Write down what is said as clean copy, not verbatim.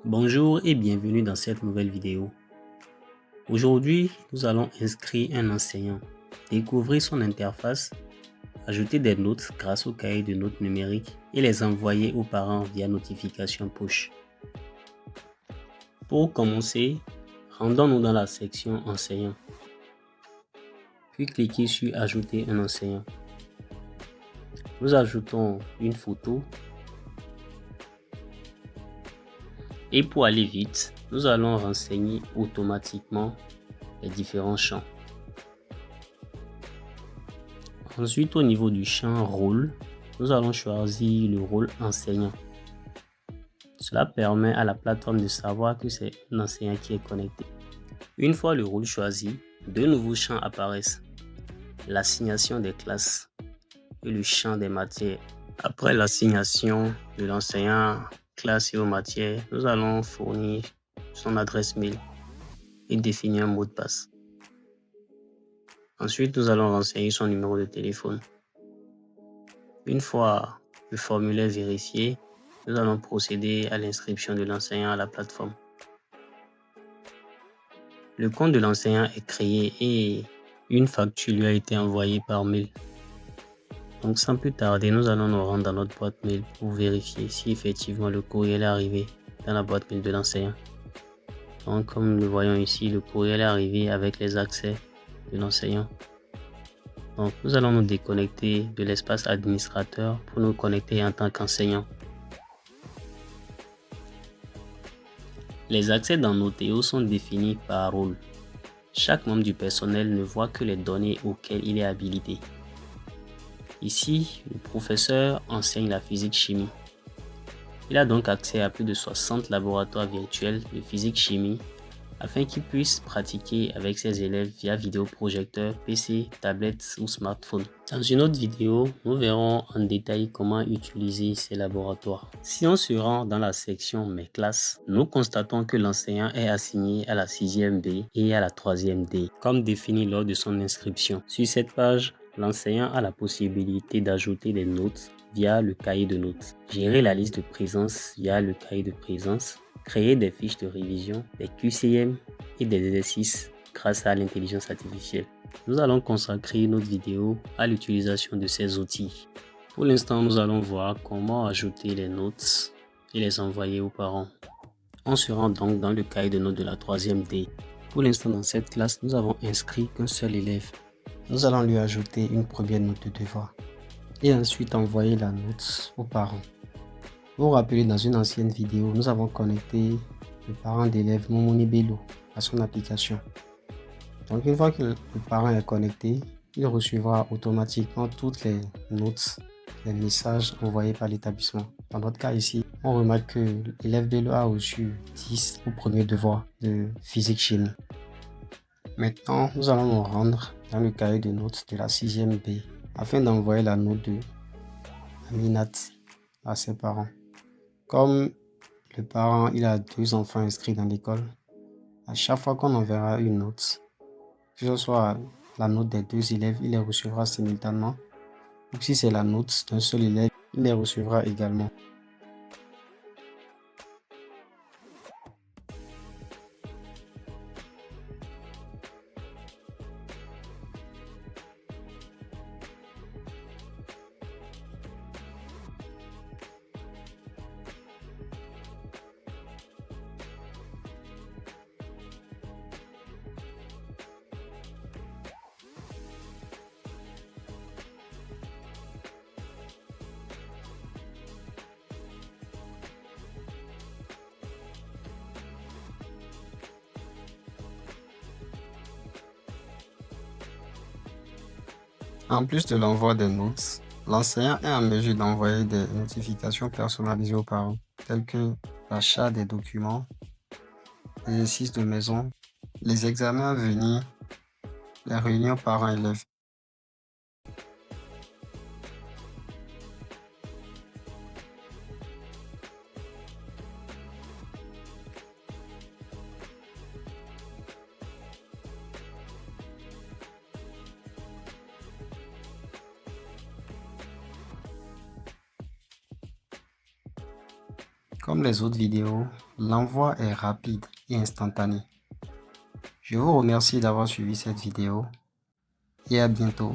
Bonjour et bienvenue dans cette nouvelle vidéo. Aujourd'hui, nous allons inscrire un enseignant, découvrir son interface, ajouter des notes grâce au cahier de notes numérique et les envoyer aux parents via notification push. Pour commencer, rendons-nous dans la section enseignant, puis cliquez sur ajouter un enseignant. Nous ajoutons une photo. Et pour aller vite, nous allons renseigner automatiquement les différents champs. Ensuite, au niveau du champ rôle, nous allons choisir le rôle enseignant. Cela permet à la plateforme de savoir que c'est un enseignant qui est connecté. Une fois le rôle choisi, deux nouveaux champs apparaissent. L'assignation des classes et le champ des matières. Après l'assignation de l'enseignant classe et aux matières, nous allons fournir son adresse mail et définir un mot de passe. Ensuite, nous allons renseigner son numéro de téléphone. Une fois le formulaire vérifié, nous allons procéder à l'inscription de l'enseignant à la plateforme. Le compte de l'enseignant est créé et une facture lui a été envoyée par mail. Donc sans plus tarder, nous allons nous rendre dans notre boîte mail pour vérifier si effectivement le courriel est arrivé dans la boîte mail de l'enseignant. Donc comme nous le voyons ici, le courriel est arrivé avec les accès de l'enseignant. Donc nous allons nous déconnecter de l'espace administrateur pour nous connecter en tant qu'enseignant. Les accès dans Noteo sont définis par rôle. Chaque membre du personnel ne voit que les données auxquelles il est habilité. Ici, le professeur enseigne la physique-chimie. Il a donc accès à plus de 60 laboratoires virtuels de physique-chimie afin qu'il puisse pratiquer avec ses élèves via vidéoprojecteur, PC, tablette ou smartphone. Dans une autre vidéo, nous verrons en détail comment utiliser ces laboratoires. Si on se rend dans la section Mes classes, nous constatons que l'enseignant est assigné à la 6e B et à la 3e D, comme défini lors de son inscription. Sur cette page, l'enseignant a la possibilité d'ajouter des notes via le cahier de notes, gérer la liste de présence via le cahier de présence, créer des fiches de révision, des QCM et des exercices grâce à l'intelligence artificielle. Nous allons consacrer notre vidéo à l'utilisation de ces outils. Pour l'instant, nous allons voir comment ajouter les notes et les envoyer aux parents. On se rend donc dans le cahier de notes de la 3e D. Pour l'instant, dans cette classe, nous avons inscrit qu'un seul élève. Nous allons lui ajouter une première note de devoir et ensuite envoyer la note aux parents. Vous vous rappelez, dans une ancienne vidéo, nous avons connecté le parent d'élève Momoni Bello à son application. Donc une fois que le parent est connecté, il recevra automatiquement toutes les notes, les messages envoyés par l'établissement. Dans notre cas ici, on remarque que l'élève Bello a reçu 10 au premier devoir de physique-chimie. Maintenant, nous allons nous rendre dans le cahier de notes de la 6e B afin d'envoyer la note de Aminat à ses parents. Comme le parent il a 2 enfants inscrits dans l'école, à chaque fois qu'on enverra une note, que ce soit la note des 2 élèves, il les recevra simultanément. Ou si c'est la note d'un seul élève, il les recevra également. En plus de l'envoi des notes, l'enseignant est en mesure d'envoyer des notifications personnalisées aux parents, telles que l'achat des documents, l'exercice de maison, les examens à venir, les réunions parents-élèves. Comme les autres vidéos, l'envoi est rapide et instantané. Je vous remercie d'avoir suivi cette vidéo et à bientôt.